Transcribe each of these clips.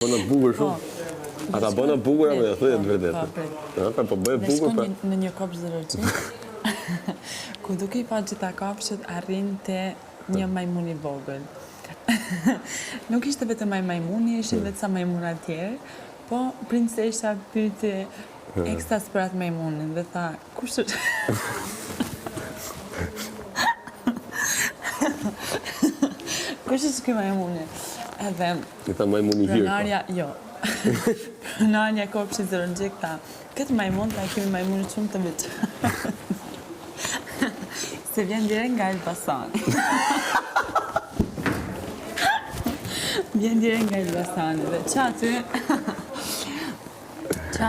Bëna bukur shumë. Ata bëna bukur apo jo, thujet vërtet. Po bëj bukur pra. Në një kopsh zoologjik, ku duke I pa gjitha kopshtet arrin te një majmun I vogël. Nuk ishte vetëm ai majmuni, ishin vetë sa majmuna tjerë, po princesha pyeti ekstas për atë majmunin dhe tha, kush është? Kush është ky majmuni? Edhe I tha majmuni hirë. pronarja, jo. Pronarja e kopshtit zoologjik tha, këtë majmun ta kemi majmunit shumë të veçantë. Se vjen direkt nga Elbasani. Vjen direkt nga Elbasani dhe që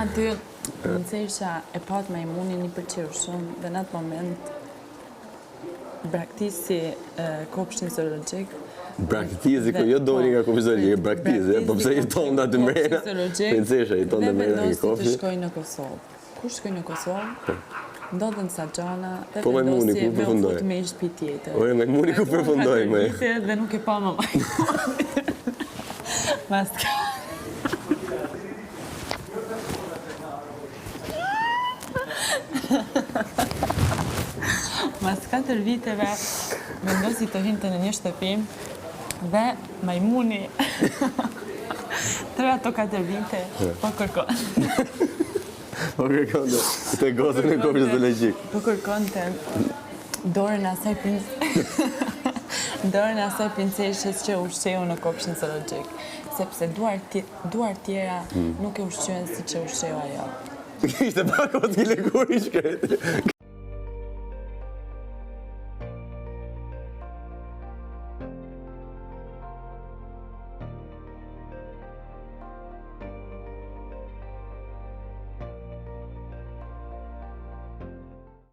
aty princesha e pat majmunin I pëlqeu shumë dhe në atë moment braktisi kopshtin zoologjik. Braktisi, jo doni nga kopshti zoologjik, braktisi, po pse jeton nga të mrena? Princesha jeton të mrena nga kopshti. Dhe vendosi të shkojë në Kosovë. Kur shkoi në Kosovë? Ndodhen sa gjana dhe Po majmuni ku përfundoi? Me një shtëpi tjetër. Ore majmuni ku përfundoi më? Dhe nuk e pa më majmunin. Mas ka. Mas 4 viteve vendosi të hinte në një shtëpi dhe majmuni 3 ato 4 vite po kërkon. Po kërkon të gozën e kopshtit zoologjik. Po kërkonte dorën e asaj dorën e asaj princeshës që ushqeu në kopshtin zoologjik, sepse duar tjera nuk e ushqyen siç e ushqeu ajo. Ishte pak o t'ile kur I shkret.